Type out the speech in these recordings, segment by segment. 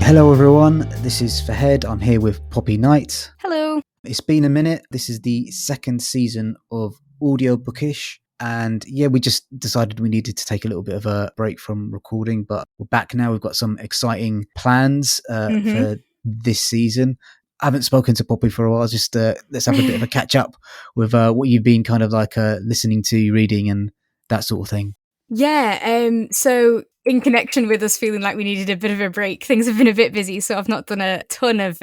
Hello everyone, this is Fahed. I'm here with Poppy Knight. Hello. It's been a minute. This is the second season of Audiobookish. And yeah, we just decided we needed to take a little bit of a break from recording, but we're back now. We've got some exciting plans for this season. I haven't spoken to Poppy for a while. Just let's have a bit of a catch up with what you've been kind of like listening to, reading and that sort of thing. Yeah, so in connection with us feeling like we needed a bit of a break, things have been a bit busy, so I've not done a ton of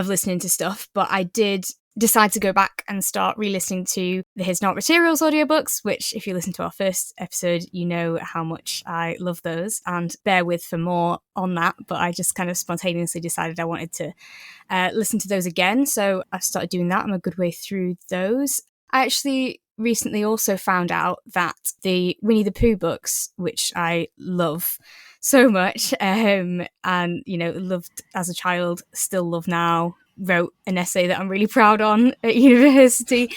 listening to stuff, but I did decide to go back and start re-listening to the His Not Materials audiobooks, which if you listen to our first episode, you know how much I love those, and bear with for more on that, but I just kind of spontaneously decided I wanted to listen to those again, so I started doing that. I'm a good way through those. I actually recently also found out that the Winnie the Pooh books, which I love so much, and you know, loved as a child, still love now, wrote an essay that I'm really proud on at university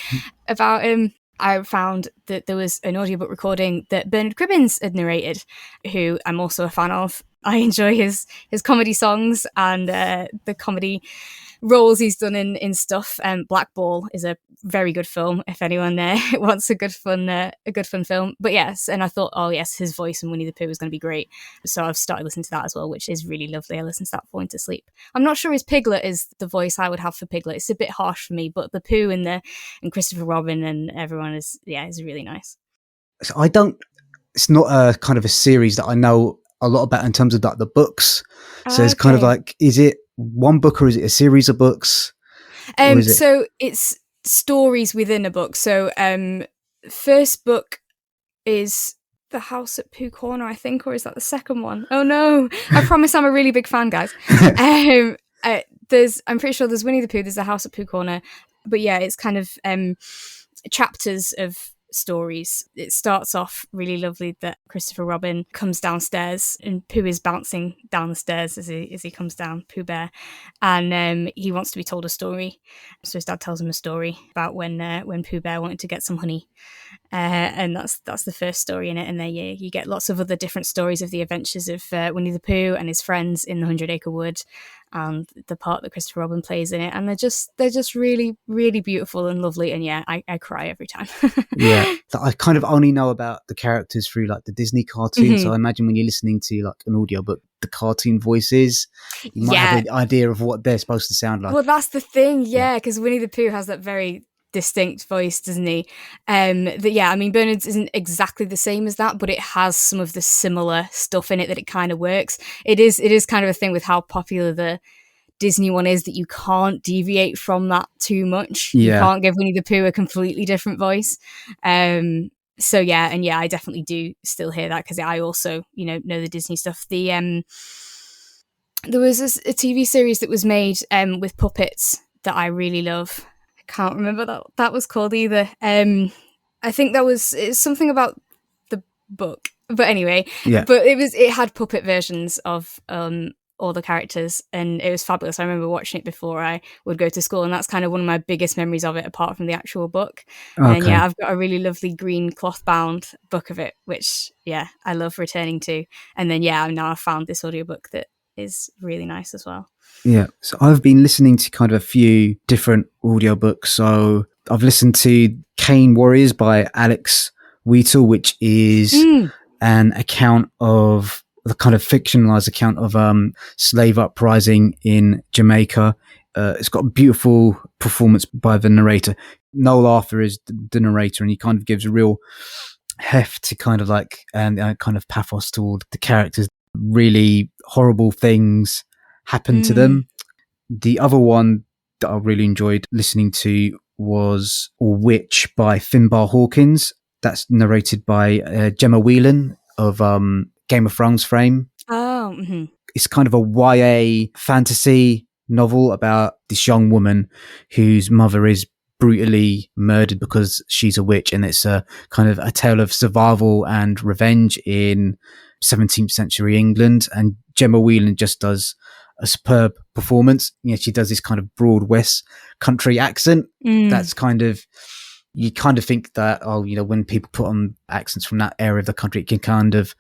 about him. I found that there was an audiobook recording that Bernard Cribbins had narrated, who I'm also a fan of. I enjoy his comedy songs and the comedy roles he's done in stuff. Black Ball is a very good film if anyone wants a good fun film. But yes, and I thought, oh yes, his voice in Winnie the Pooh was going to be great. So I've started listening to that as well, which is really lovely. I listened to that falling to sleep. I'm not sure his Piglet is the voice I would have for Piglet. It's a bit harsh for me, but the Pooh and Christopher Robin and everyone is really nice. So it's not a kind of a series that I know a lot about in terms of like the books. So it's kind of like, is it one book or is it a series of books? So it's stories within a book. So first book is The House at Pooh Corner, I think, or is that the second one? Oh no, I promise I'm a really big fan, guys. I'm pretty sure there's Winnie the Pooh, there's The House at Pooh Corner, but yeah, it's kind of chapters of stories. It starts off really lovely that Christopher Robin comes downstairs and Pooh is bouncing down the stairs as he comes down, Pooh Bear, and he wants to be told a story. So his dad tells him a story about when Pooh Bear wanted to get some honey, and that's the first story in it. And then you get lots of other different stories of the adventures of Winnie the Pooh and his friends in the 100-Acre Wood, and the part that Christopher Robin plays in it, and they're just really, really beautiful and lovely. And yeah, I cry every time. Yeah, I kind of only know about the characters through like the Disney cartoon. So I imagine when you're listening to like an audiobook, the cartoon voices, you might have an idea of what they're supposed to sound like. Well, that's the thing, because Winnie the Pooh has that very distinct voice, doesn't he? Bernard's isn't exactly the same as that, but it has some of the similar stuff in it that it kind of works. It is kind of a thing with how popular the Disney one is that you can't deviate from that too much. You can't give Winnie the Pooh a completely different voice. I definitely do still hear that because I also, know the Disney stuff. There was a TV series that was made with puppets that I really love. I can't remember what that was called either. I think it's something about the book, but anyway. Yeah. But it had puppet versions of all the characters, and it was fabulous. I remember watching it before I would go to school, and that's kind of one of my biggest memories of it, apart from the actual book. Okay. And I've got a really lovely green cloth bound book of it, which I love returning to. And then now I've found this audiobook that is really nice as well. Yeah, so I've been listening to kind of a few different audiobooks. So I've listened to Cane Warriors by Alex Wheatle, which is an account of the kind of fictionalized account of slave uprising in Jamaica. It's got a beautiful performance by the narrator. Noel Arthur is the narrator, and he kind of gives a real heft to kind of like and kind of pathos to all the characters. Really horrible things happen to them. The other one that I really enjoyed listening to was Witch by Finbar Hawkins. That's narrated by Gemma Whelan of Game of Thrones fame. Oh, It's kind of a YA fantasy novel about this young woman whose mother is brutally murdered because she's a witch, and it's a kind of a tale of survival and revenge in 17th century England. And Gemma Whelan just does a superb performance. She does this kind of broad West country accent. That's kind of, you kind of think that, when people put on accents from that area of the country, it can kind of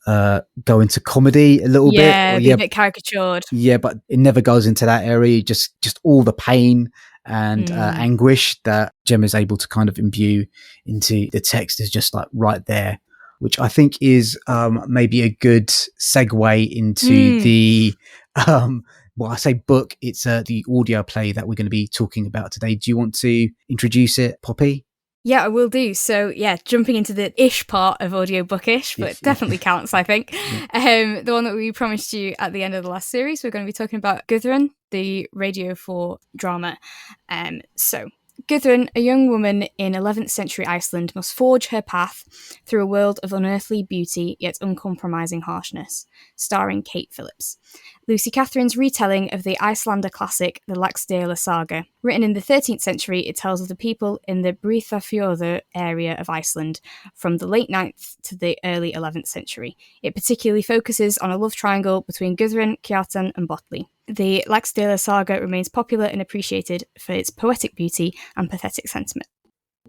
go into comedy a little bit. Yeah, be a bit caricatured. Yeah, but it never goes into that area. Just all the pain and anguish that Gemma is able to kind of imbue into the text is just like right there, which I think is maybe a good segue into the well, I say book. It's the audio play that we're going to be talking about today. Do you want to introduce it, Poppy? Yeah, I will do. So, yeah, jumping into the ish part of audiobookish, but it definitely counts, I think. The one that we promised you at the end of the last series, we're going to be talking about Gudrun, the Radio 4 drama. So, Gudrun, a young woman in 11th century Iceland, must forge her path through a world of unearthly beauty yet uncompromising harshness, starring Kate Phillips. Lucy Catherine's retelling of the Icelander classic, the Laxdoela Saga. Written in the 13th century, it tells of the people in the Breiðafjörður area of Iceland from the late 9th to the early 11th century. It particularly focuses on a love triangle between Gudrun, Kjartan and Bolli. The Laxdoela Saga remains popular and appreciated for its poetic beauty and pathetic sentiment.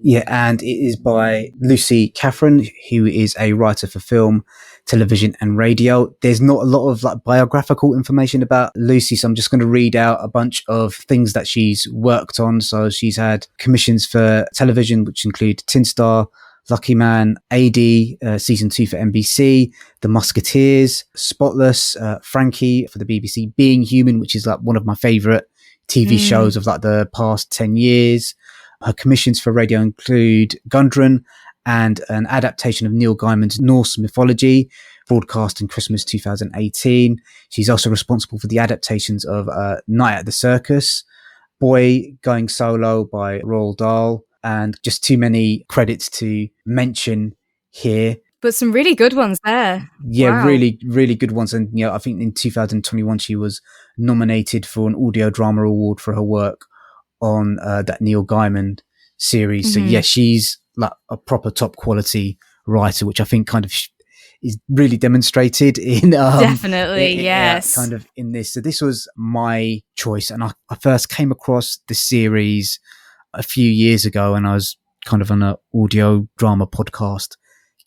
Yeah, and it is by Lucy Catherine, who is a writer for film, television and radio. There's not a lot of like biographical information about Lucy, so I'm just going to read out a bunch of things that she's worked on. So she's had commissions for television, which include Tin Star, Lucky Man, AD, season 2 for NBC, The Musketeers, Spotless, Frankie for the BBC, Being Human, which is like one of my favourite TV shows of like the past 10 years. Her commissions for radio include Gudrun and an adaptation of Neil Gaiman's Norse mythology, broadcast in Christmas 2018. She's also responsible for the adaptations of Night at the Circus, Boy Going Solo by Roald Dahl, and just too many credits to mention here. But some really good ones there. Yeah, wow. Really, really good ones. And I think in 2021 she was nominated for an Audio Drama Award for her work on that Neil Gaiman series. So yeah, she's like a proper top quality writer, which I think kind of is really demonstrated in definitely yes, kind of in this. So this was my choice, and I first came across the series a few years ago, and I was kind of on an audio drama podcast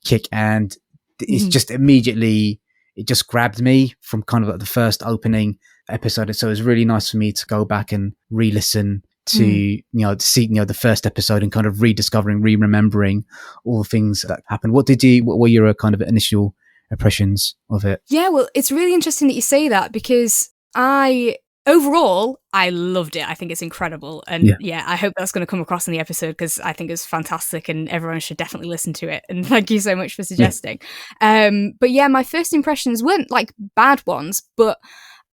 kick, and it's just immediately it just grabbed me from kind of like the first opening episode. And so it was really nice for me to go back and re-listen to to see the first episode and kind of rediscovering, remembering all the things that happened. What were your kind of initial impressions of it? Yeah, well, it's really interesting that you say that, because overall I loved it. I think it's incredible, and I hope that's going to come across in the episode, because I think it's fantastic and everyone should definitely listen to it, and thank you so much for suggesting. But yeah, my first impressions weren't like bad ones, but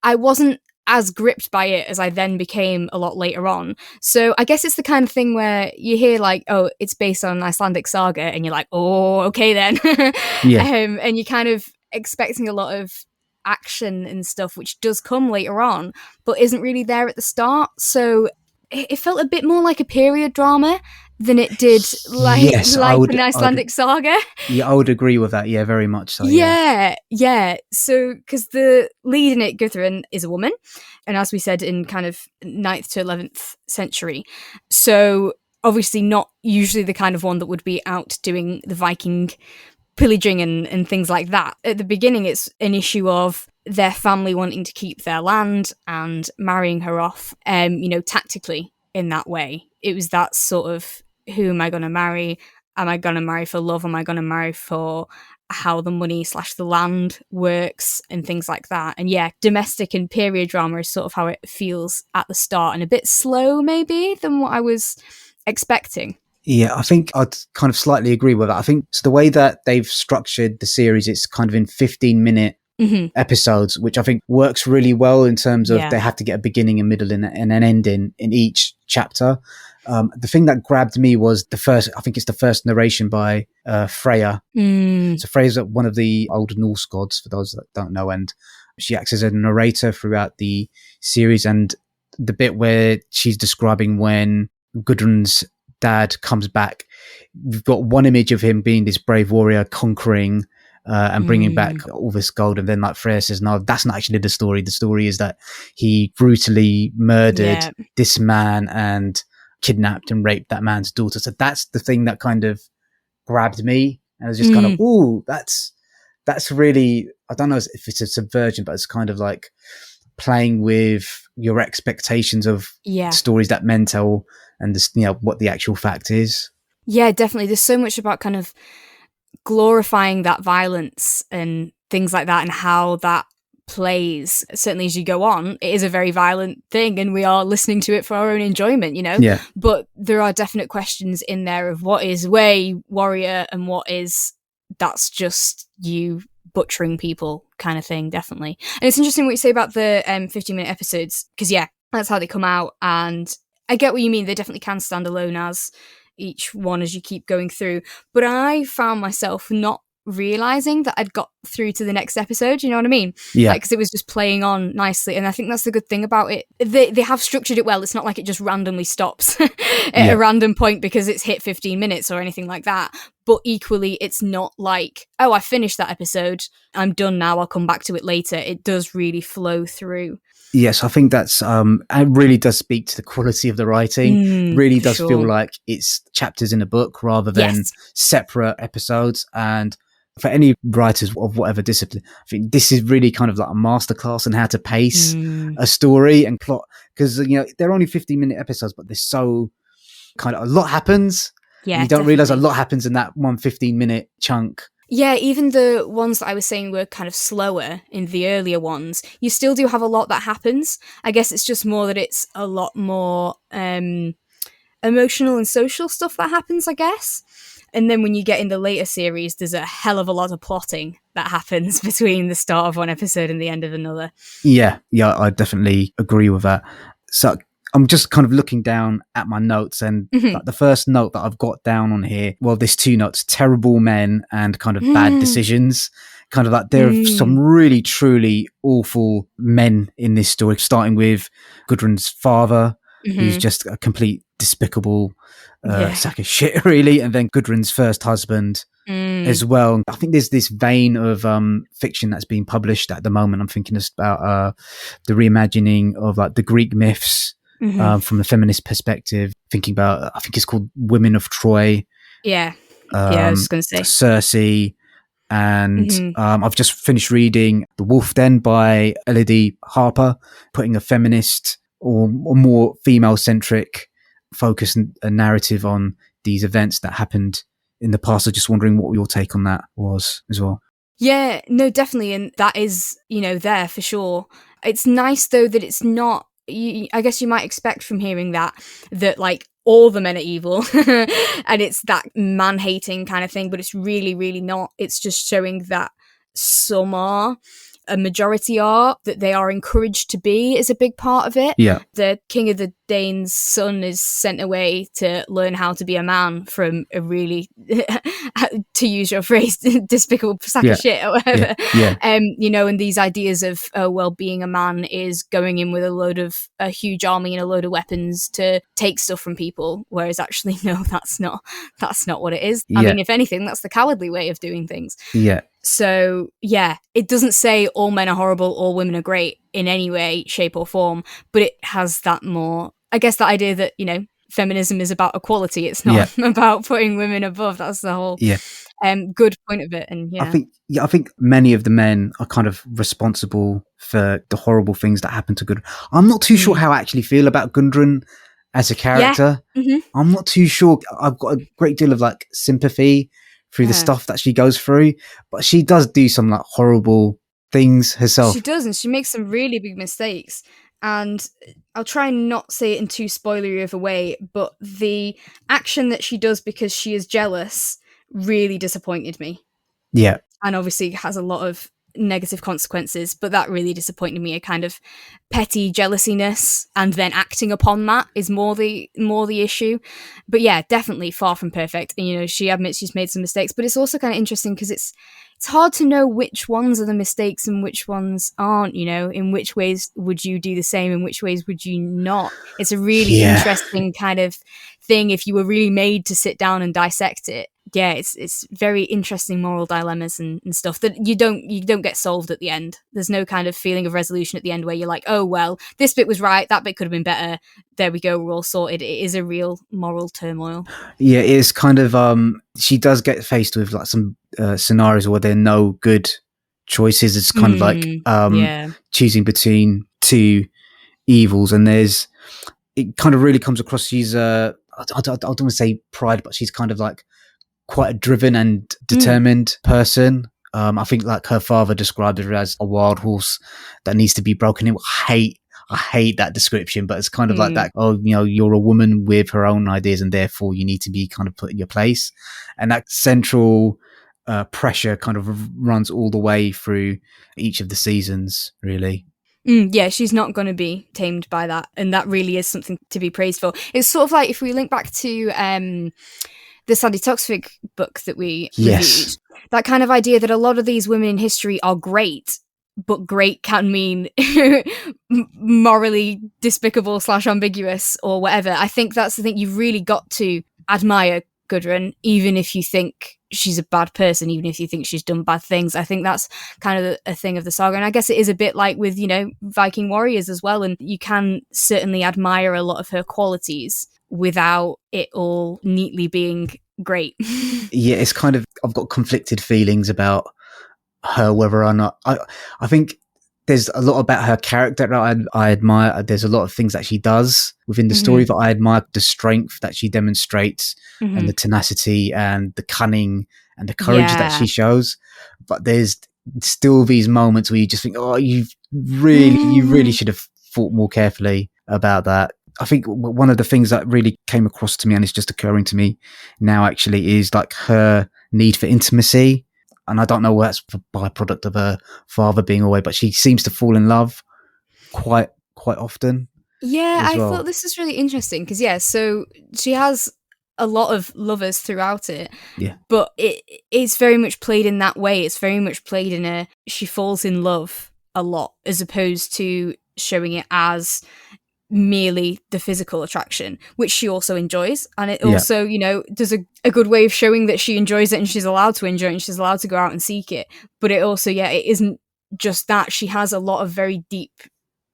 I wasn't as gripped by it as I then became a lot later on. So I guess it's the kind of thing where you hear like, oh, it's based on an Icelandic saga, and you're like, oh, okay then. And you're kind of expecting a lot of action and stuff, which does come later on, but isn't really there at the start. So it felt a bit more like a period drama than it did like an Icelandic saga. Yeah, I would agree with that. Yeah, very much so. Yeah. So, because the lead in it, Gudrun, is a woman, and as we said, in kind of 9th to 11th century. So obviously not usually the kind of one that would be out doing the Viking pillaging and things like that. At the beginning, it's an issue of their family wanting to keep their land and marrying her off, tactically in that way. It was that sort of, who am I going to marry? Am I going to marry for love? Am I going to marry for how the money / the land works and things like that? And yeah, domestic and period drama is sort of how it feels at the start, and a bit slow maybe than what I was expecting. Yeah, I think I'd kind of slightly agree with that. I think so the way that they've structured the series, it's kind of in 15-minute episodes, which I think works really well in terms of they have to get a beginning, a middle, and an ending in each chapter. The thing that grabbed me was the first narration by Freyja. So Freyja's one of the old Norse gods, for those that don't know, and she acts as a narrator throughout the series. And the bit where she's describing when Gudrun's dad comes back, we've got one image of him being this brave warrior conquering and bringing back all this gold, and then like Freyja says, no, that's not actually the story. The story is that he brutally murdered this man and kidnapped and raped that man's daughter. So that's the thing that kind of grabbed me, and I was just kind of, ooh, that's that's really, I don't know if it's a subversion, but it's kind of like playing with your expectations of stories that men tell and this, what the actual fact is. Yeah, definitely. There's so much about kind of glorifying that violence and things like that and how that plays. Certainly as you go on, it is a very violent thing and we are listening to it for our own enjoyment, Yeah. But there are definite questions in there of what is way warrior and what is that's just you butchering people kind of thing, definitely. And it's interesting what you say about the 15-minute episodes, because that's how they come out, and I get what you mean. They definitely can stand alone as each one as you keep going through, but I found myself not realizing that I'd got through to the next episode, you know what I mean? Yeah. Because it was just playing on nicely, and I think that's the good thing about it. They have structured it well. It's not like it just randomly stops at a random point because it's hit 15 minutes or anything like that. But equally, it's not like, oh, I finished that episode, I'm done now, I'll come back to it later. It does really flow through. Yes, I think that's it really does speak to the quality of the writing. Really does feel like it's chapters in a book rather than separate episodes. And for any writers of whatever discipline, I think this is really kind of like a masterclass on how to pace a story and plot, because they're only 15-minute episodes, but there's so kind of a lot happens. Yeah, you don't realize a lot happens in that one 15-minute chunk. Yeah, even the ones that I was saying were kind of slower in the earlier ones, you still do have a lot that happens. I guess it's just more that it's a lot more emotional and social stuff that happens, I guess. And then when you get in the later series, there's a hell of a lot of plotting that happens between the start of one episode and the end of another. Yeah, I definitely agree with that. So I'm just kind of looking down at my notes, and like the first note that I've got down on here, well, there's two notes: terrible men and kind of bad decisions. Kind of like there are some really, truly awful men in this story, starting with Gudrun's father, who's just a complete despicable sack of shit, really. And then Gudrun's first husband as well. I think there's this vein of fiction that's being published at the moment. I'm thinking about the reimagining of like the Greek myths. From the feminist perspective, thinking about, I think it's called Women of Troy. I was going to say Circe. And I've just finished reading The Wolf Den by Elodie Harper, putting a feminist or more female-centric focus and a narrative on these events that happened in the past. So just wondering what your take on that was as well. Yeah, no, definitely. And that is, there for sure. It's nice, though, that it's not, I guess you might expect from hearing that like all the men are evil and it's that man-hating kind of thing, but it's really, really not. It's just showing that some are, a majority are, that they are encouraged to be is a big part of it. Yeah. The king of the Danes' son is sent away to learn how to be a man from a really, to use your phrase, despicable sack of shit or whatever. Yeah. And these ideas of, being a man is going in with a huge army and a load of weapons to take stuff from people, whereas actually, no, that's not what it is. I mean, if anything, that's the cowardly way of doing things. Yeah. So, it doesn't say all men are horrible, all women are great in any way, shape or form, but it has that more, I guess, that idea that, feminism is about equality. It's not about putting women above. That's the whole good point of it. And I think many of the men are kind of responsible for the horrible things that happen to Gudrun. I'm not too sure how I actually feel about Gudrun as a character. I'm not too sure. I've got a great deal of like sympathy through the stuff that she goes through, but she does do some like horrible things herself. She does, and she makes some really big mistakes. And I'll try and not say it in too spoilery of a way, but the action that she does because she is jealous really disappointed me. Yeah. And obviously has a lot of negative consequences, but that really disappointed me. A kind of petty jealousiness and then acting upon that is more the issue. But yeah, definitely far from perfect. And she admits she's made some mistakes, but it's also kind of interesting because it's hard to know which ones are the mistakes and which ones aren't. In which ways would you do the same, in which ways would you not? It's a really interesting kind of thing if you were really made to sit down and dissect it. it's very interesting moral dilemmas and stuff that you don't get solved at the end. There's no kind of feeling of resolution at the end where you're like, oh well, this bit was right, that bit could have been better, there we go, we're all sorted. It is a real moral turmoil. Yeah, it is kind of she does get faced with like some scenarios where there are no good choices. It's kind of like choosing between two evils, and it kind of really comes across. She's I don't want to say pride, but she's kind of like quite a driven and determined person. I think like her father described her as a wild horse that needs to be broken in. I hate that description, but it's kind of like that. Oh, you're a woman with her own ideas, and therefore you need to be kind of put in your place. And that central pressure kind of runs all the way through each of the seasons, really. Yeah, she's not going to be tamed by that, and that really is something to be praised for. It's sort of like if we link back to the Sandy Toksvig book that we reviewed, that kind of idea that a lot of these women in history are great, but great can mean morally despicable / ambiguous or whatever. I think that's the thing. You've really got to admire Gudrun, even if you think she's a bad person, even if you think she's done bad things. I think that's kind of a thing of the saga. And I guess it is a bit like with, Viking warriors as well. And you can certainly admire a lot of her qualities without it all neatly being great. Yeah, it's kind of, I've got conflicted feelings about her, whether or not I think there's a lot about her character that I admire. There's a lot of things that she does within the story that I admire, the strength that she demonstrates and the tenacity and the cunning and the courage that she shows. But there's still these moments where you just think, oh, you really should have thought more carefully about that. I think one of the things that really came across to me, and it's just occurring to me now actually, is like her need for intimacy. And I don't know what that's a byproduct of her father being away, but she seems to fall in love quite often. Yeah, I thought this is really interesting because, so she has a lot of lovers throughout it. Yeah. But it's very much played in that way. It's very much played in she falls in love a lot, as opposed to showing it as merely the physical attraction, which she also enjoys. And it also, does a good way of showing that she enjoys it and she's allowed to enjoy it and she's allowed to go out and seek it. But it also, it isn't just that. She has a lot of very deep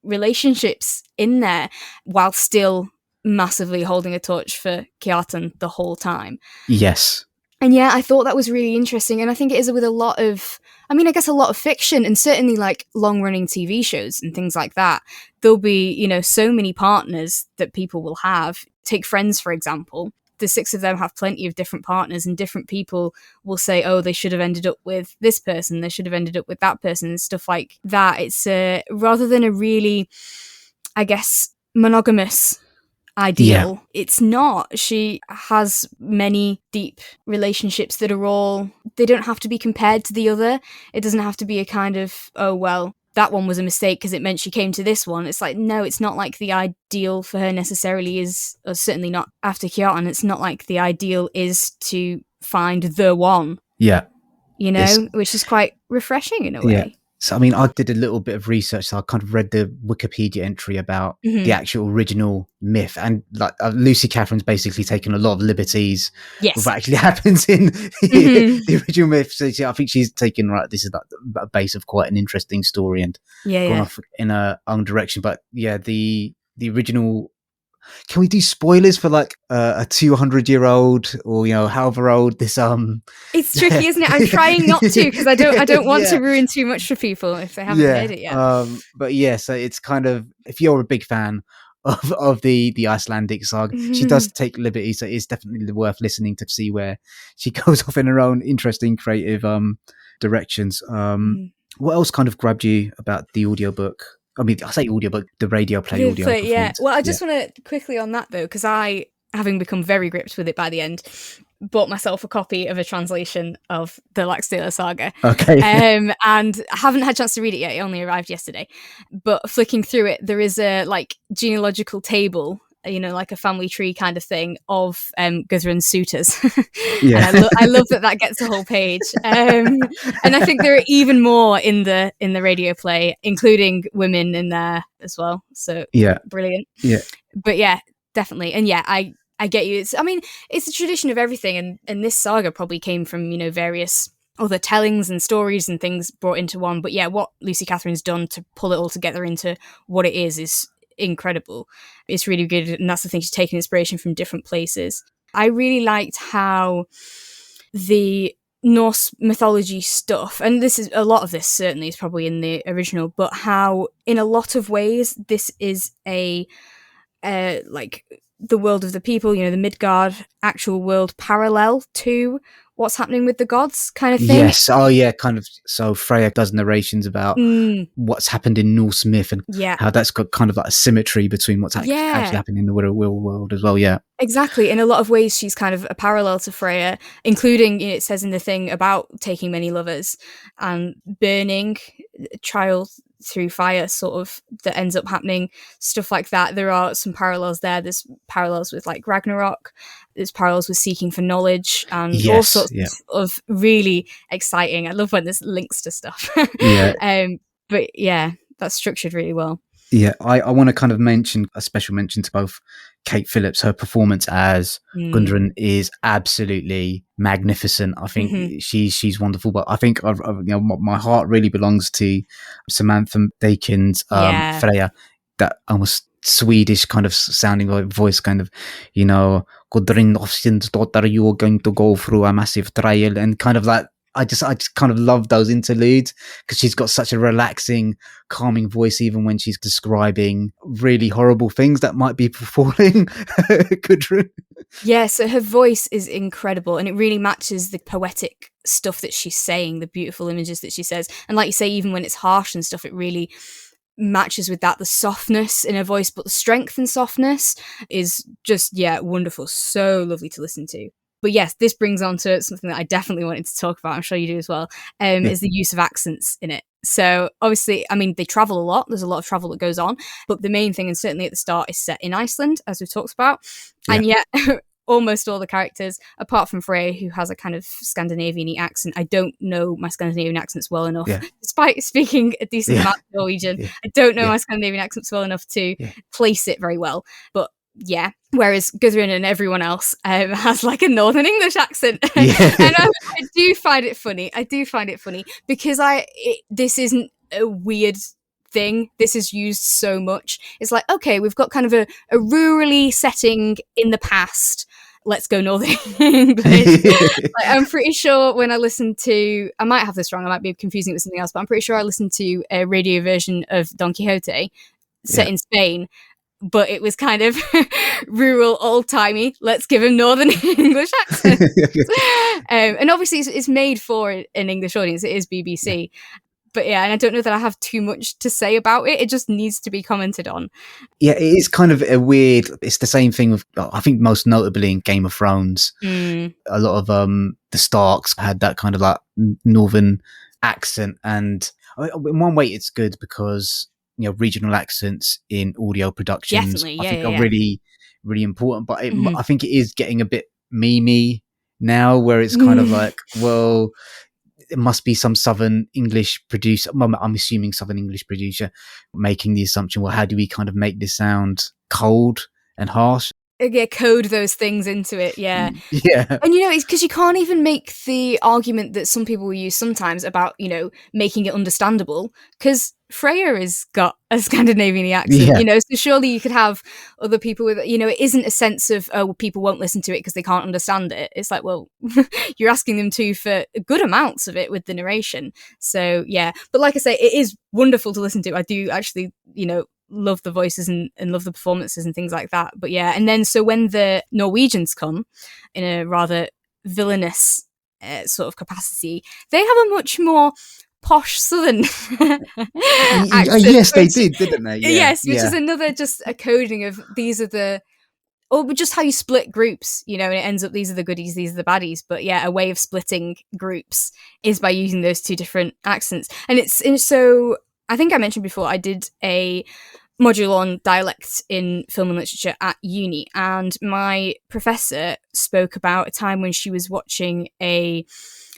relationships in there while still massively holding a torch for Kjartan the whole time. Yes. And I thought that was really interesting. And I think it is with a lot of, I guess a lot of fiction and certainly like long-running TV shows and things like that. There'll be, so many partners that people will have. Take Friends, for example. The 6 of them have plenty of different partners, and different people will say, oh, they should have ended up with this person, they should have ended up with that person, and stuff like that. It's rather than a really, I guess, monogamous ideal. It's not. She has many deep relationships that are all, they don't have to be compared to the other. It doesn't have to be a kind of, oh, well, that one was a mistake because it meant she came to this one. It's like, no, it's not like the ideal for her necessarily is, or certainly not after Kjartan. It's not like the ideal is to find the one. Yeah. Which is quite refreshing in a way. Yeah. So, I did a little bit of research. So I kind of read the Wikipedia entry about the actual original myth. And like Lucy Catherine's basically taken a lot of liberties with what actually happens in the original myth. So I think she's taken, this is like a base of quite an interesting story and gone off in her own direction. But the original... Can we do spoilers for like a 200-year-old or however old this It's tricky, isn't it? I'm trying not to because I don't want to ruin too much for people if they haven't heard it yet. But so it's kind of, if you're a big fan of the Icelandic saga, she does take liberties, so it's definitely worth listening to see where she goes off in her own interesting creative directions. What else kind of grabbed you about the audiobook? I say audiobook, the radio play audio. Well, I just want to quickly on that though, because I, having become very gripped with it by the end, bought myself a copy of a translation of the Laxdoela Saga. Okay. And I haven't had a chance to read it yet. It only arrived yesterday. But flicking through it, there is a like genealogical table, like a family tree kind of thing of Gudrun's suitors. And I love that gets a whole page. And I think there are even more in the radio play, including women in there as well. So brilliant. Yeah. But definitely. And I I get you. It's a tradition of everything, and this saga probably came from, various other tellings and stories and things brought into one. But yeah, what Lucy Catherine's done to pull it all together into what it is incredible. It's really good, and that's the thing, she's taken inspiration from different places. I really liked how the Norse mythology stuff, and this is a lot of this certainly is probably in the original, but how in a lot of ways this is a like the world of the people, the Midgard actual world, parallel to what's happening with the gods kind of thing. Yes. Oh yeah, kind of. So Freya does narrations about what's happened in Norse myth and how that's got kind of like a symmetry between what's actually happening in the real world as well. Yeah. Exactly. In a lot of ways, she's kind of a parallel to Freya, including, it says in the thing about taking many lovers and burning, trial through fire sort of, that ends up happening, stuff like that. There are some parallels there. There's parallels with like Ragnarok. There's parallels with seeking for knowledge and all sorts of really exciting. I love when there's links to stuff. But yeah, that's structured really well. Yeah, I want to kind of mention a special mention to both Kate Phillips. Her performance as Gudrun is absolutely magnificent. I think she's wonderful, but I think my heart really belongs to Samantha Dakin's Freya, that almost Swedish kind of sounding voice, kind of, Gudrun Ofsin's daughter, you are going to go through a massive trial, and kind of that. I just kind of love those interludes because she's got such a relaxing, calming voice, even when she's describing really horrible things that might be befalling Gudrun. Yeah, so her voice is incredible, and it really matches the poetic stuff that she's saying, the beautiful images that she says. And like you say, even when it's harsh and stuff, it really matches with that, the softness in her voice, but the strength and softness is just, wonderful. So lovely to listen to. But yes, this brings on to something that I definitely wanted to talk about, I'm sure you do as well, is the use of accents in it. So obviously, they travel a lot. There's a lot of travel that goes on. But the main thing, and certainly at the start, is set in Iceland, as we've talked about. Yeah. And yet, almost all the characters, apart from Freya, who has a kind of Scandinavian-y accent, I don't know my Scandinavian accents well enough. Yeah. Despite speaking a decent amount of Norwegian, I don't know my Scandinavian accents well enough to place it very well. But yeah, whereas Gudrun and everyone else has like a Northern English accent. And I do find it funny. Because this isn't a weird thing. This is used so much. It's like, okay, we've got kind of a rurally setting in the past. Let's go Northern English. I'm pretty sure when I listened to, I might have this wrong, I might be confusing it with something else, but I'm pretty sure I listened to a radio version of Don Quixote set in Spain. But it was kind of rural, old-timey, let's give him Northern English accent. And obviously it's made for an English audience. It is BBC. But yeah, and I don't know that I have too much to say about it. It just needs to be commented on. Yeah, it is kind of a weird, it's the same thing with, I think most notably in Game of Thrones. A lot of the Starks had that kind of like Northern accent. And in one way it's good because regional accents in audio productions, I think are really, really important. But I think it is getting a bit memey now, where it's kind of like, well, it must be some Southern English producer. I'm assuming Southern English producer making the assumption, well, how do we kind of make this sound cold and harsh? Yeah, code those things into it, yeah. Yeah. And, it's because you can't even make the argument that some people will use sometimes about, making it understandable, because Freya has got a Scandinavian accent, so surely you could have other people with, it isn't a sense of, oh, well, people won't listen to it because they can't understand it. It's like, well, you're asking them to for good amounts of it with the narration. So, yeah. But like I say, it is wonderful to listen to. I do actually, love the voices and love the performances and things like that. But yeah, and then so when the Norwegians come in a rather villainous sort of capacity, they have a much more posh Southern accent. Yes, they did, didn't they? Yeah. Yes, which is another just a coding of these are the, or just how you split groups, and it ends up these are the goodies, these are the baddies. But yeah, a way of splitting groups is by using those two different accents. And so I think I mentioned before, I did a module on dialects in film and literature at uni, and my professor spoke about a time when she was watching a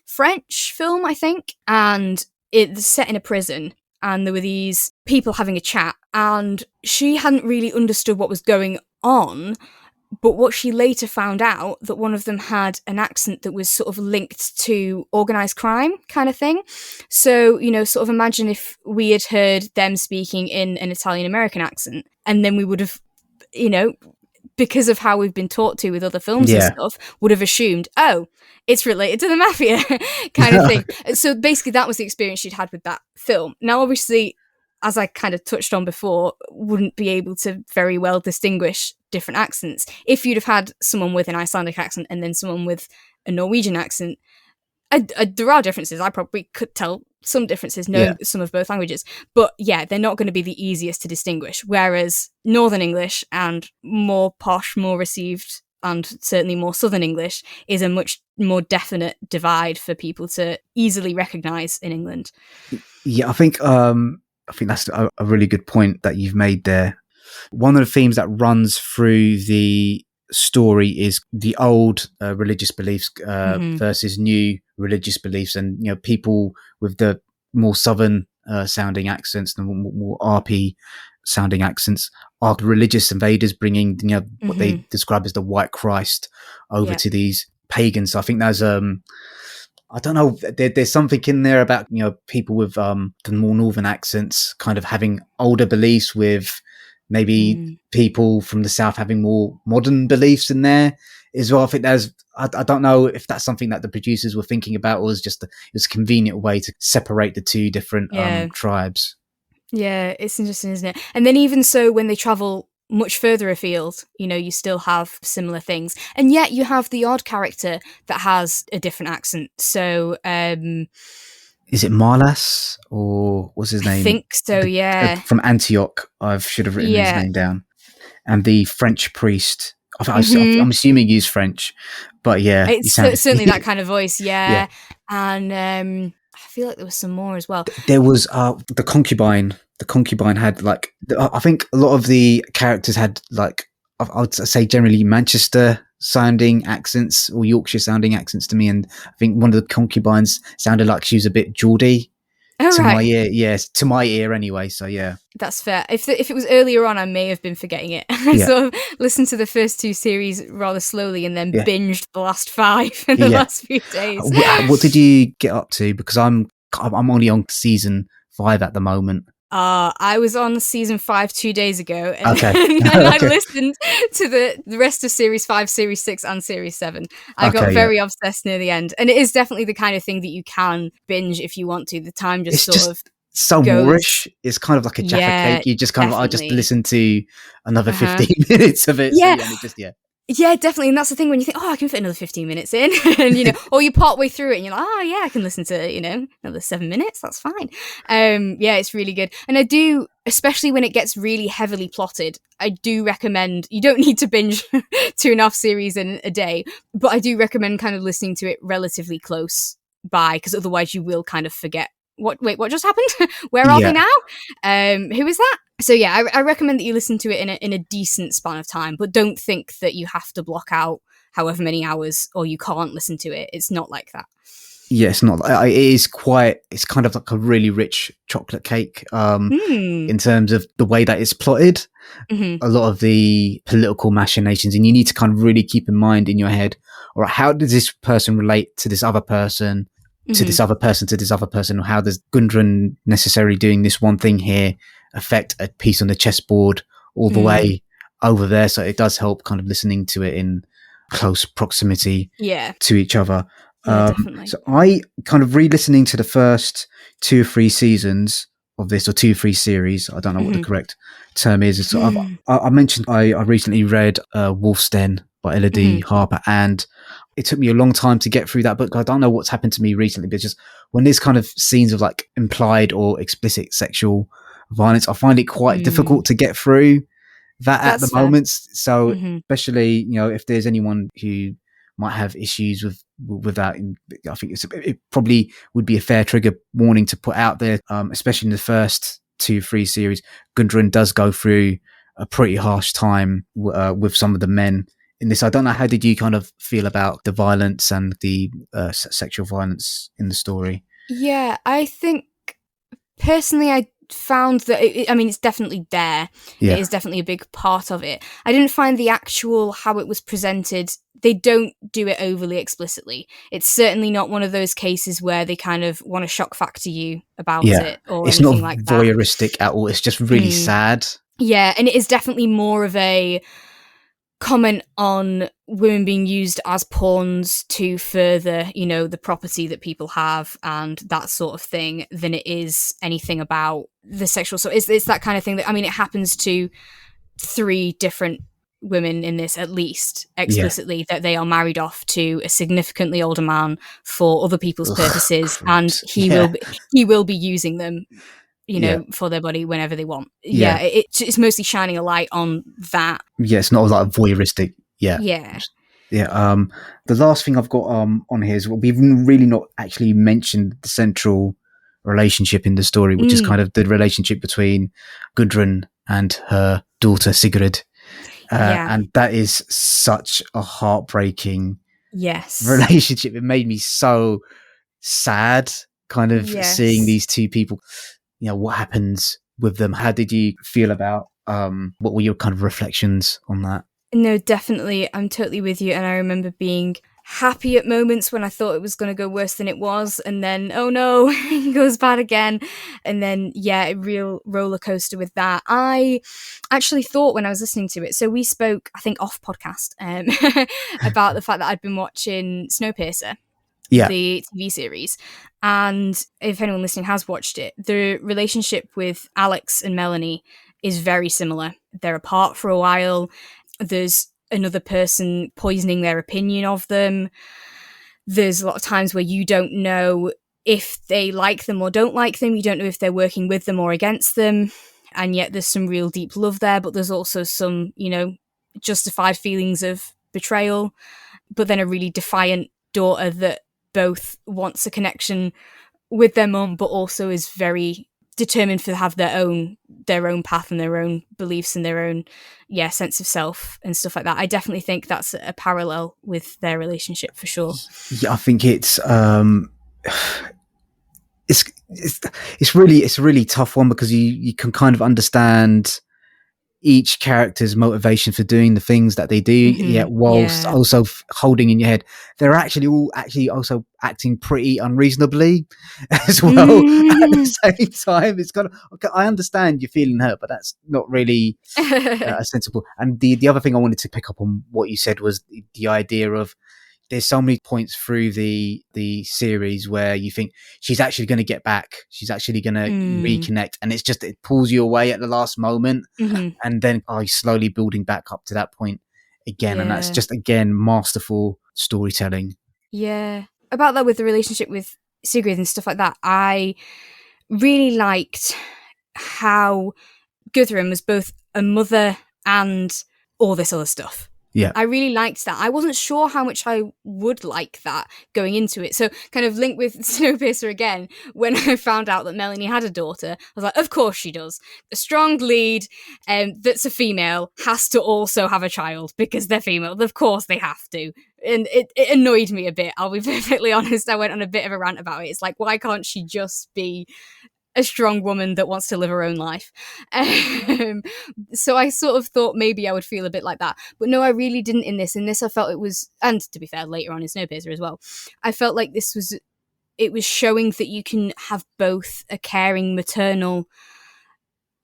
French film, I think, and it's set in a prison, and there were these people having a chat, and she hadn't really understood what was going on, But what she later found out, that one of them had an accent that was sort of linked to organised crime kind of thing. So, you know, sort of imagine if we had heard them speaking in an Italian-American accent, and then we would have, you know, because of how we've been taught to with other films and stuff, would have assumed, oh, it's related to the mafia kind of thing. So basically that was the experience she'd had with that film. Now, obviously, as I kind of touched on before, wouldn't be able to very well distinguish different accents. If you'd have had someone with an Icelandic accent and then someone with a Norwegian accent, there are differences. I probably could tell some differences knowing some of both languages. But yeah, they're not going to be the easiest to distinguish. Whereas Northern English and more posh, more received, and certainly more Southern English is a much more definite divide for people to easily recognise in England. Yeah, I think that's a really good point that you've made there. One of the themes that runs through the story is the old religious beliefs versus new religious beliefs, and you know, people with the more southern sounding accents, the more RP sounding accents, are religious invaders bringing, you know, what they describe as the white Christ over to these pagans. So I think there's I don't know, there's something in there about, you know, people with the more northern accents kind of having older beliefs, with maybe people from the south having more modern beliefs in there as well. I think I don't know if that's something that the producers were thinking about, or was just it was a convenient way to separate the two different tribes. Yeah, it's interesting, isn't it? And then even so, when they travel much further afield, you know, you still have similar things. And yet you have the odd character that has a different accent. So, is it Marlas, or what's his name? I think so, yeah. From Antioch. I should have written his name down. And the French priest. I'm assuming he's French, but yeah. It's certainly that kind of voice, yeah. And I feel like there was some more as well. There was the concubine. The concubine had like, I think a lot of the characters had like, I would say generally Manchester sounding accents or Yorkshire sounding accents to me, and I think one of the concubines sounded like she was a bit Geordie my ear. Yes, to my ear anyway. So yeah, that's fair. If it was earlier on, I may have been forgetting it. I sort of listened to the first two series rather slowly and then binged the last 5 in the last few days. What did you get up to? Because I'm only on season 5 at the moment. I was on season 5 2 days ago, and, and I listened to the rest of series 5, series 6, and series 7. I got very obsessed near the end, and it is definitely the kind of thing that you can binge if you want to. The time just so Moorish. It's kind of like a Jaffa cake. You just kind of, I just listen to another 15 minutes of it. Yeah. So, and it just, Yeah, definitely. And that's the thing when you think, oh, I can fit another 15 minutes in, and, you know, or you part way through it and you're like, oh, yeah, I can listen to, you know, another 7 minutes. That's fine. Yeah, it's really good. And I do, especially when it gets really heavily plotted, I do recommend, you don't need to binge 2.5 series in a day, but I do recommend kind of listening to it relatively close by, because otherwise you will kind of forget, what just happened? Where are they now? Who is that? So yeah, I recommend that you listen to it in a decent span of time, but don't think that you have to block out however many hours or you can't listen to it. It's not like that. Yeah, it's not. It is quite. It's kind of like a really rich chocolate cake in terms of the way that it's plotted. A lot of the political machinations, and you need to kind of really keep in mind in your head, all right, how does this person relate to this other person, to this other person, to this other person, or how does Gudrun necessarily doing this one thing here affect a piece on the chessboard all the way over there? So it does help kind of listening to it in close proximity to each other. Definitely. So I kind of re-listening to the first 2 or 3 seasons of this, or 2 or 3 series. I don't know what the correct term is. So I mentioned I recently read Wolf's Den by Elodie Harper, and it took me a long time to get through that book. I don't know what's happened to me recently, but just when there's kind of scenes of like implied or explicit sexual violence, I find it quite difficult to get through that at the moment. So especially, you know, if there's anyone who might have issues with that, I think it probably would be a fair trigger warning to put out there, especially in the first 2-3 series. Gudrun does go through a pretty harsh time with some of the men in this. I don't know, how did you kind of feel about the violence and the sexual violence in the story? Yeah, I think personally found that it's definitely there. Yeah. It is definitely a big part of it. I didn't find the actual how it was presented. They don't do it overly explicitly. It's certainly not one of those cases where they kind of want to shock factor you about it or it's anything not like that. voyeuristic at all. It's just really sad. Yeah, and it is definitely more of a comment on women being used as pawns to further, the property that people have and that sort of thing than it is anything about the sexual. So it's that kind of thing that, it happens to 3 different women in this, at least explicitly, that they are married off to a significantly older man for other people's purposes, and he will be using them for their body whenever they want. It's mostly shining a light on that. It's not like voyeuristic. The last thing I've got on here is we've really not actually mentioned the central relationship in the story, which is kind of the relationship between Gudrun and her daughter Sigrid. And that is such a heartbreaking relationship. It made me so sad kind of seeing these 2 people. What happens with them? How did you feel about what were your kind of reflections on that? No, definitely. I'm totally with you. And I remember being happy at moments when I thought it was going to go worse than it was. And then, oh no, it goes bad again. And then, a real roller coaster with that. I actually thought when I was listening to it, so we spoke, I think off podcast, about the fact that I'd been watching Snowpiercer. The TV series. And if anyone listening has watched it, the relationship with Alex and Melanie is very similar. They're apart for a while. There's another person poisoning their opinion of them. There's a lot of times where you don't know if they like them or don't like them. You don't know if they're working with them or against them. And yet there's some real deep love there, but there's also some, justified feelings of betrayal. But then a really defiant daughter that both wants a connection with their mum, but also is very determined to have their own path and their own beliefs and their own sense of self and stuff like that. I definitely think that's a parallel with their relationship for sure. I think it's a really tough one because you can kind of understand each character's motivation for doing the things that they do, whilst also holding in your head they're actually also acting pretty unreasonably as well at the same time. It's kind of okay, I understand you're feeling hurt, but that's not really sensible. And the other thing I wanted to pick up on what you said was the idea of there's so many points through the series where you think she's actually going to get back. She's actually going to reconnect. And it's just, it pulls you away at the last moment. And then slowly building back up to that point again. And that's just, again, masterful storytelling. Yeah. About that with the relationship with Sigrid and stuff like that, I really liked how Gudrun was both a mother and all this other stuff. Yeah, I really liked that. I wasn't sure how much I would like that going into it. So kind of linked with Snowpiercer again, when I found out that Melanie had a daughter, I was like, of course she does. A strong lead that's a female has to also have a child because they're female. Of course they have to. And it annoyed me a bit. I'll be perfectly honest. I went on a bit of a rant about it. It's like, why can't she just be a strong woman that wants to live her own life? So I sort of thought maybe I would feel a bit like that, but no, I really didn't in this. I felt it was, and to be fair, later on in Snowpiercer as well, I felt like it was showing that you can have both a caring maternal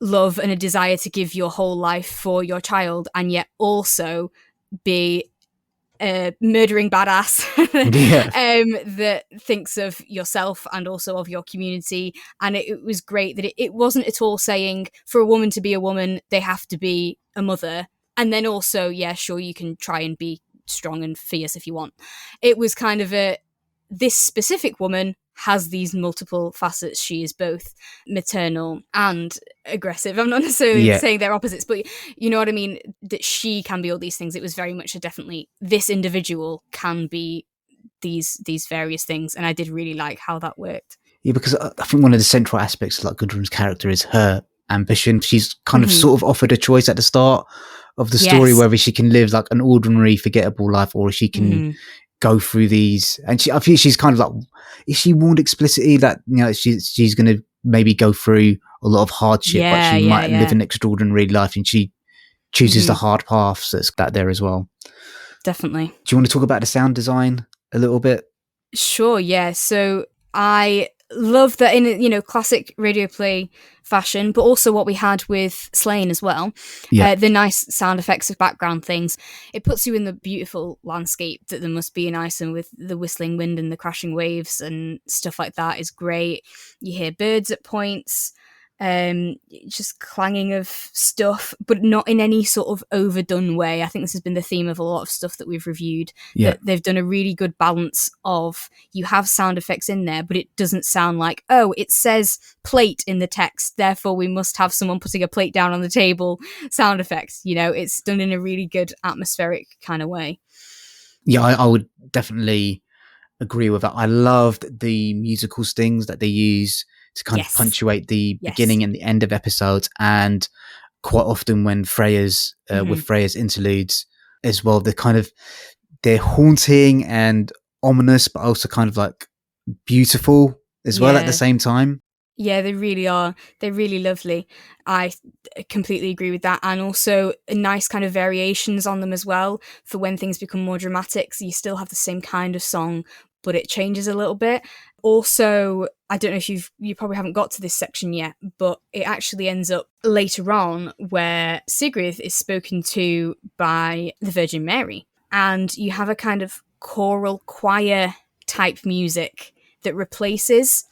love and a desire to give your whole life for your child, and yet also be a murdering badass that thinks of yourself and also of your community. And it was great that it wasn't at all saying for a woman to be a woman they have to be a mother, and then also sure, you can try and be strong and fierce if you want. It was kind of this specific woman has these multiple facets. She is both maternal and aggressive. I'm not necessarily saying they're opposites, but you know what I mean, that she can be all these things. It was very much definitely this individual can be these various things, and I did really like how that worked. Yeah, because I think one of the central aspects of like Gudrun's character is her ambition. She's kind of sort of offered a choice at the start of the story, whether she can live like an ordinary, forgettable life, or she can go through these. And I feel she's kind of like, is she warned explicitly that she's going to maybe go through a lot of hardship, but she might live an extraordinary life, and she chooses the hard paths. That's that there as well. Definitely. Do you want to talk about the sound design a little bit? Sure, yeah. So I love that in, you know, classic radio play fashion, but also what we had with Slain as well. The nice sound effects of background things. It puts you in the beautiful landscape that there must be in Iceland with the whistling wind and the crashing waves and stuff like that is great. You hear birds at points. Just clanging of stuff, but not in any sort of overdone way. I think this has been the theme of a lot of stuff that we've reviewed, that they've done a really good balance of, you have sound effects in there, but it doesn't sound like, oh, it says plate in the text, therefore we must have someone putting a plate down on the table sound effects. You know, it's done in a really good atmospheric kind of way. Yeah, I would definitely agree with that. I loved the musical stings that they use to kind of punctuate the beginning and the end of episodes, and quite often when Freya's with Freya's interludes as well, they're haunting and ominous, but also kind of like beautiful as well at the same time. Yeah, they really are. They're really lovely. I completely agree with that. And also nice kind of variations on them as well for when things become more dramatic. So you still have the same kind of song, but it changes a little bit. Also, I don't know if you probably haven't got to this section yet, but it actually ends up later on where Sigrid is spoken to by the Virgin Mary. And you have a kind of choral choir type music that replaces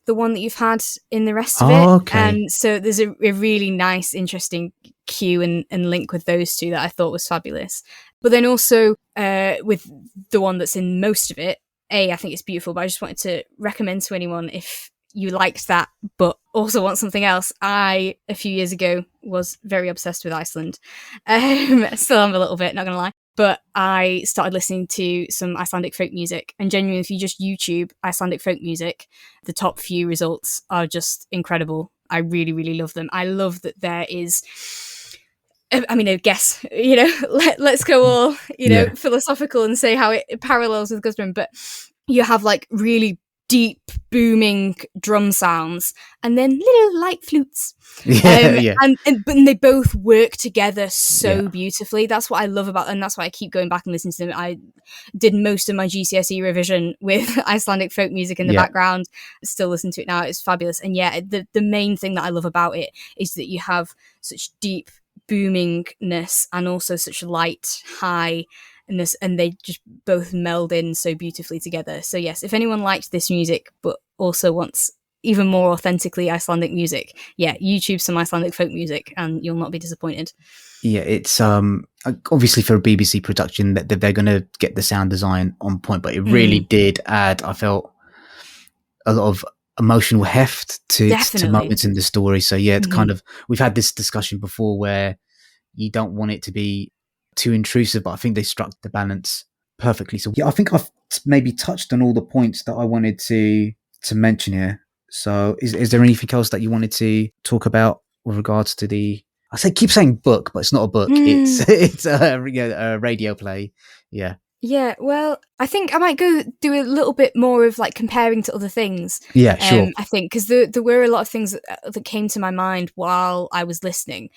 the one that you've had in the rest of it. Okay. And so there's a really nice, interesting cue and link with those two that I thought was fabulous. But then also with the one that's in most of it, I think it's beautiful, but I just wanted to recommend to anyone, if you liked that but also want something else. I, a few years ago, was very obsessed with Iceland. Still am a little bit, not gonna lie. But I started listening to some Icelandic folk music, and genuinely, if you just YouTube Icelandic folk music, the top few results are just incredible. I really, really love them. I love that there is, I mean, I guess, you know, let's go all, you know, philosophical and say how it parallels with Gudrun, but you have like really deep, booming drum sounds and then little light flutes. And they both work together so beautifully. That's what I love about them, and that's why I keep going back and listening to them. I did most of my GCSE revision with Icelandic folk music in the background. Still listen to it now. It's fabulous. And the main thing that I love about it is that you have such deep boomingness and also such light highness, and they just both meld in so beautifully together. So yes, if anyone liked this music but also wants even more authentically Icelandic music, YouTube some Icelandic folk music and you'll not be disappointed. It's obviously for a BBC production that they're going to get the sound design on point, but it really did add, I felt, a lot of emotional heft to moments in the story. So it's kind of, we've had this discussion before where you don't want it to be too intrusive, but I think they struck the balance perfectly. So I think I've maybe touched on all the points that I wanted to mention here. So is there anything else that you wanted to talk about with regards to the, keep saying book, but it's not a book. It's a radio play. Yeah, well, I think I might go do a little bit more of like comparing to other things. Yeah, sure. I think because there were a lot of things that came to my mind while I was listening.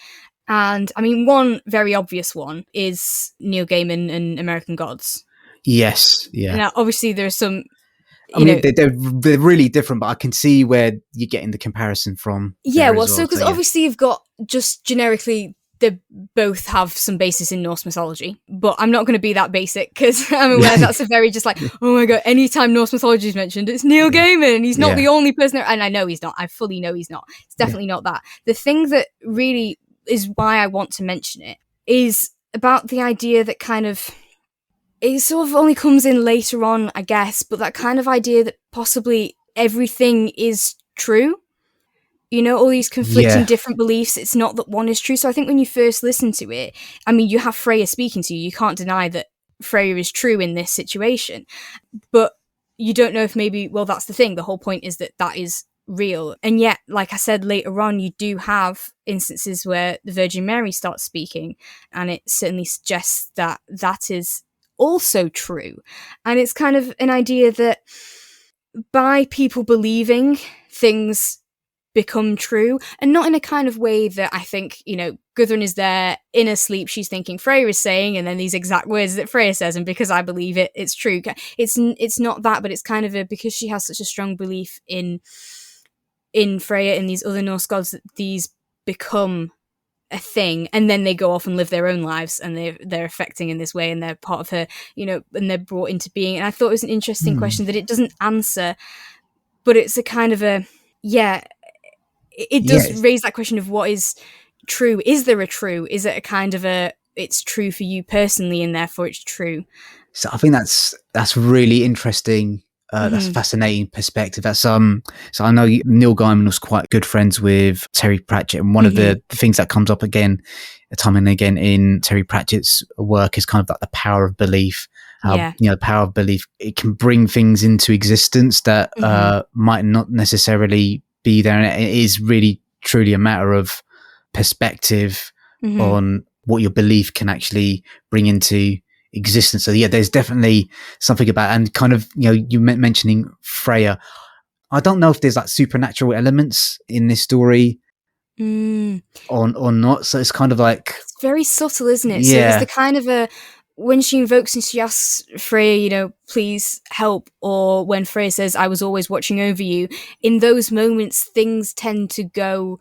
And I mean, one very obvious one is Neil Gaiman and American Gods. Yes, yeah. Now, obviously, there are some. They're really different, but I can see where you're getting the comparison from. Yeah, because obviously you've got just generically, they both have some basis in Norse mythology, but I'm not going to be that basic because I'm aware that's a very just like, oh my god, anytime Norse mythology is mentioned, it's Neil Gaiman. He's not the only person there, and I know he's not. I fully know he's not. It's definitely not that. The thing that really is why I want to mention it is about the idea that kind of, it sort of only comes in later on, I guess, but that kind of idea that possibly everything is true. You know, all these conflicting different beliefs, it's not that one is true. So I think when you first listen to it, I mean, you have Freya speaking to you. You can't deny that Freya is true in this situation. But you don't know if maybe, well, that's the thing. The whole point is that is real. And yet, like I said, later on, you do have instances where the Virgin Mary starts speaking, and it certainly suggests that that is also true. And it's kind of an idea that by people believing things become true, and not in a kind of way that I think, Gudrun is there in her sleep, she's thinking Freya is saying, and then these exact words that Freya says, and because I believe it, it's true. It's not that, but it's kind of because she has such a strong belief in Freya and these other Norse gods, that these become a thing, and then they go off and live their own lives, and they're affecting in this way, and they're part of her, and they're brought into being. And I thought it was an interesting question that it doesn't answer, but it's a kind of a, it does raise that question of what is true. Is there a true? Is it a kind of it's true for you personally, and therefore it's true? So I think that's really interesting. That's a fascinating perspective. That's so I know Neil Gaiman was quite good friends with Terry Pratchett, and one of the things that comes up again, time and again in Terry Pratchett's work is kind of like the power of belief. The power of belief, it can bring things into existence that might not necessarily be there, and it is really truly a matter of perspective on what your belief can actually bring into existence. So there's definitely something about, and kind of you mentioning Freya, I don't know if there's like supernatural elements in this story or not, so it's kind of like, it's very subtle, isn't it? So there's the kind of when she invokes and she asks Freya, please help, or when Freya says, I was always watching over you, in those moments things tend to go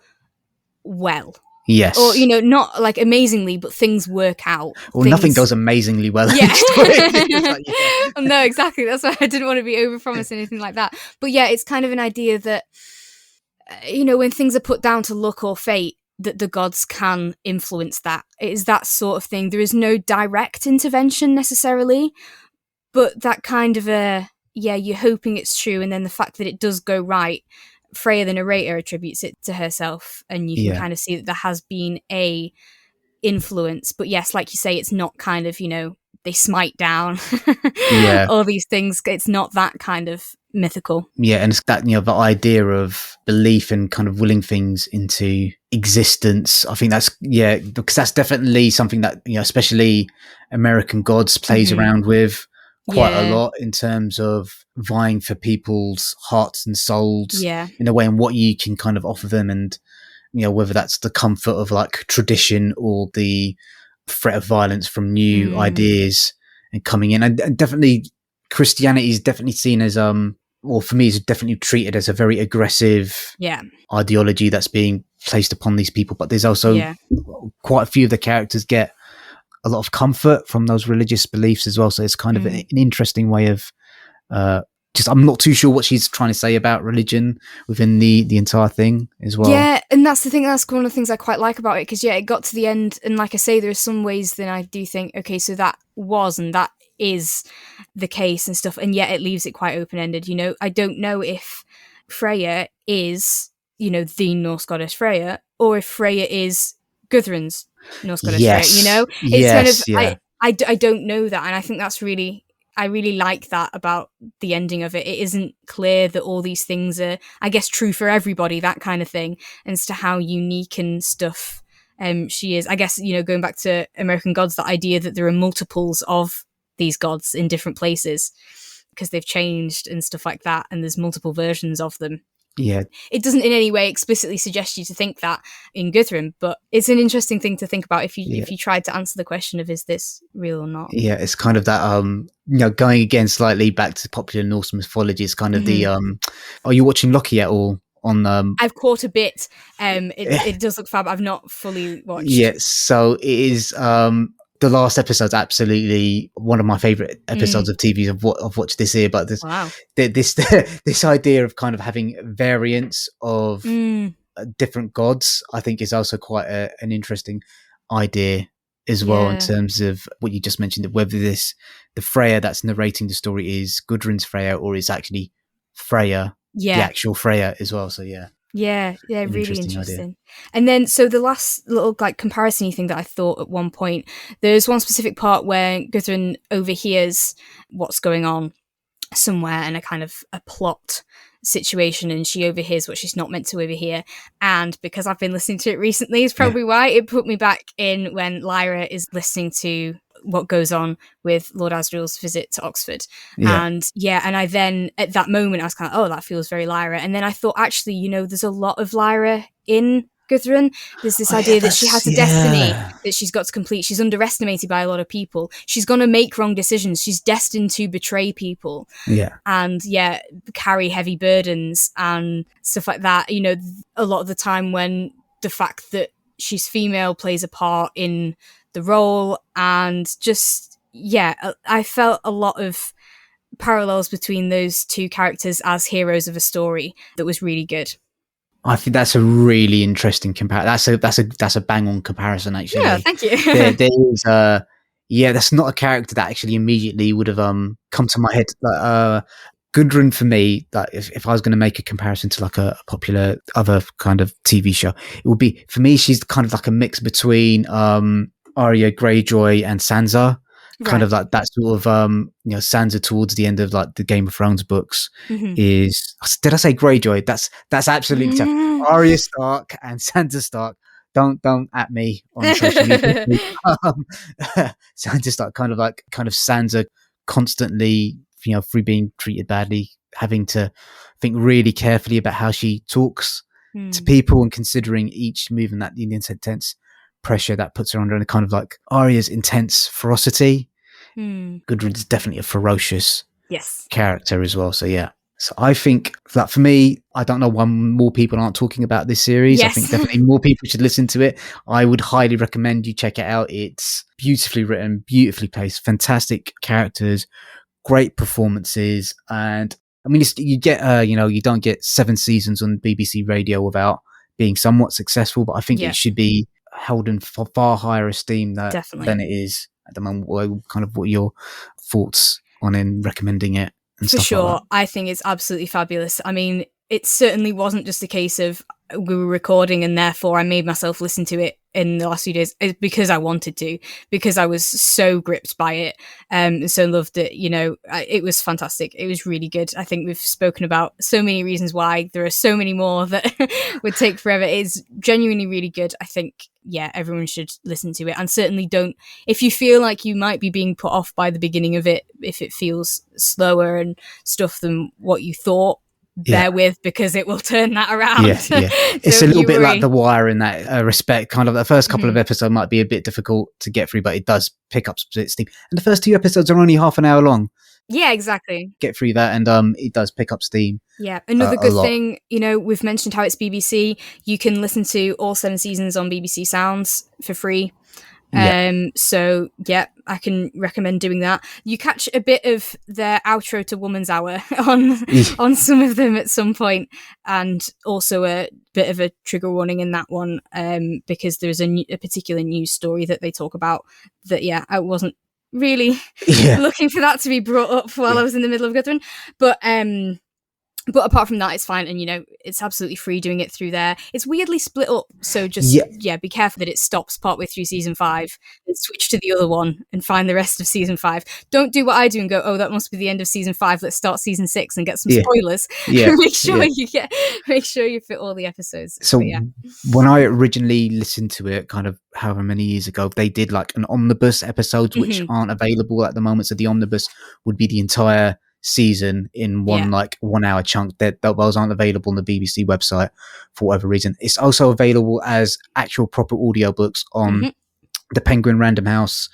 well. Yes. Or, not like amazingly, but things work out. Well, nothing goes amazingly well. Yeah. Like, No, exactly. That's why I didn't want to be overpromised anything like that. But it's kind of an idea that, when things are put down to luck or fate, that the gods can influence that. It is that sort of thing. There is no direct intervention necessarily, but that kind of you're hoping it's true, and then the fact that it does go right, Freya, the narrator, attributes it to herself, and you can kind of see that there has been a influence. But yes, like you say, it's not kind of, they smite down all these things. It's not that kind of mythical. Yeah, and it's that, the idea of belief and kind of willing things into existence. I think that's, because that's definitely something that, especially American Gods plays around with quite a lot in terms of vying for people's hearts and souls in a way, and what you can kind of offer them, and whether that's the comfort of like tradition or the threat of violence from new ideas and coming in. And definitely Christianity is definitely seen as or for me is definitely treated as a very aggressive ideology that's being placed upon these people, but there's also quite a few of the characters get a lot of comfort from those religious beliefs as well. So it's kind of an interesting way of I'm not too sure what she's trying to say about religion within the entire thing as well. Yeah, and that's the thing. That's one of the things I quite like about it, because it got to the end, and like I say, there are some ways that I do think, okay, so that was and that is the case and stuff, and yet it leaves it quite open-ended. I don't know if Freya is, the Norse goddess Freya, or if Freya is Gudrun's Norse goddess Freya. It's kind of I don't know that, and I think that's I really like that about the ending of it. It isn't clear that all these things are, I guess, true for everybody, that kind of thing, as to how unique and stuff she is. I guess, going back to American Gods, the idea that there are multiples of these gods in different places because they've changed and stuff like that, and there's multiple versions of them. Yeah. It doesn't in any way explicitly suggest you to think that in Gudrun, but it's an interesting thing to think about if you tried to answer the question of, is this real or not? Yeah, it's kind of that, going again slightly back to popular Norse mythology, it's kind of the, are you watching Loki at all? I've caught a bit. It does look fab. I've not fully watched. Yeah, so it is, the last episode's absolutely one of my favorite episodes of TV I've watched this year. But this idea of kind of having variants of different gods, I think, is also quite an interesting idea as well, in terms of what you just mentioned, whether the Freya that's narrating the story is Gudrun's Freya or is actually Freya, the actual Freya as well. So really interesting. And then, so the last little like comparison-y thing that I thought at one point, there's one specific part where Gudrun overhears what's going on somewhere in a kind of a plot situation, and she overhears what she's not meant to overhear. And because I've been listening to it recently, is probably why it put me back in when Lyra is listening to what goes on with Lord Asriel's visit to Oxford. Yeah. And I then, at that moment, I was kind of, oh, that feels very Lyra. And then I thought, actually, you know, there's a lot of Lyra in Gudrun. There's this idea that she has a destiny that she's got to complete. She's underestimated by a lot of people. She's going to make wrong decisions. She's destined to betray people. Yeah. And carry heavy burdens and stuff like that. You know, a lot of the time when the fact that she's female plays a part in the role, and just, I felt a lot of parallels between those two characters as heroes of a story that was really good. I think that's a really interesting comparison. That's a bang on comparison, actually. Yeah, thank you. there is that's not a character that actually immediately would have come to my head. Gudrun, for me, like if I was going to make a comparison to like a popular other kind of TV show, it would be, for me, she's kind of like a mix between Arya Greyjoy and Sansa. Kind of like that sort of Sansa towards the end of like the Game of Thrones books is, did I say Greyjoy? That's absolutely Arya Stark and Sansa Stark. Don't at me on social media. Sansa Stark, kind of Sansa constantly, through being treated badly, having to think really carefully about how she talks to people, and considering each move and that the intense pressure that puts her under, and kind of like Arya's intense ferocity. Gudrun's definitely a ferocious character as well. So I think that for me, I don't know why more people aren't talking about this series. I think definitely more people should listen to it. I would highly recommend you check it out. It's beautifully written, beautifully paced, fantastic characters, great performances, and I mean, you get you don't get 7 seasons on BBC Radio without being somewhat successful, but I think it should be held in far higher esteem than it is at the moment. Kind of what your thoughts on in recommending it? And For stuff sure, like that. I think it's absolutely fabulous. I mean, it certainly wasn't just a case of we were recording and therefore I made myself listen to it in the last few days. It's because I wanted to, because I was so gripped by it, and so loved it. It was fantastic. It was really good. I think we've spoken about so many reasons why. There are so many more that would take forever. It's genuinely really good. I think, everyone should listen to it, and certainly don't, if you feel like you might be being put off by the beginning of it, if it feels slower and stuff than what you thought, bear with, because it will turn that around. It's a little bit like The Wire in that respect. Kind of the first couple of episodes might be a bit difficult to get through, but it does pick up steam. And the first 2 episodes are only half an hour long. Yeah, exactly. Get through that, and it does pick up steam. Yeah, another good thing, we've mentioned how it's BBC. You can listen to all 7 seasons on BBC Sounds for free. So I can recommend doing that. You catch a bit of their outro to Woman's Hour on some of them at some point, and also a bit of a trigger warning in that one, because there's a particular news story that they talk about that I wasn't really looking for that to be brought up while I was in the middle of Gudrun, but apart from that, it's fine, and it's absolutely free doing it through there. It's weirdly split up, so just be careful that it stops partway through season 5 and switch to the other one and find the rest of season 5. Don't do what I do and go, oh, that must be the end of season 5. Let's start season 6 and get some spoilers. Make sure you fit all the episodes. So when I originally listened to it, kind of however many years ago, they did like an omnibus episodes which aren't available at the moment. So the omnibus would be the entire season in one 1 hour chunk. That those aren't available on the BBC website for whatever reason. It's also available as actual proper audiobooks on the Penguin Random House.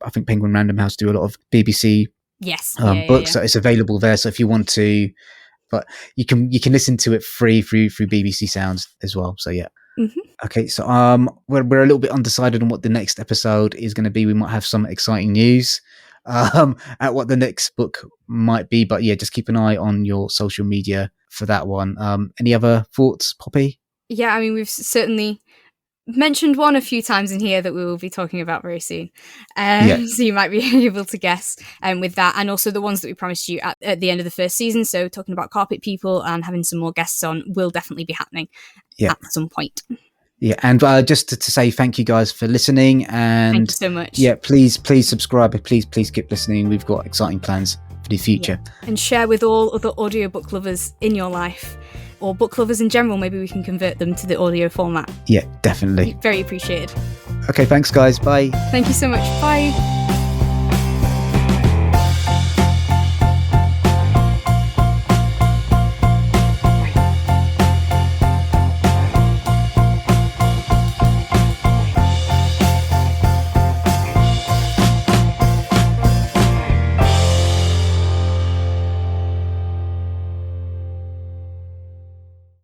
I think Penguin Random House do a lot of BBC books, so it's available there. So if you want to, but you can listen to it free through BBC Sounds as well. So okay, so we're a little bit undecided on what the next episode is going to be. We might have some exciting news at what the next book might be, but just keep an eye on your social media for that one. Any other thoughts, Poppy? I mean, we've certainly mentioned one a few times in here that we will be talking about very soon, so you might be able to guess with that, and also the ones that we promised you at the end of the first season. So talking about carpet people and having some more guests on will definitely be happening at some point. And just to say thank you guys for listening, and thank you so much. Please subscribe, please keep listening. We've got exciting plans for the future. And share with all other audiobook lovers in your life, or book lovers in general. Maybe we can convert them to the audio format. Definitely. Very appreciated. Okay, thanks guys, bye. Thank you so much, bye.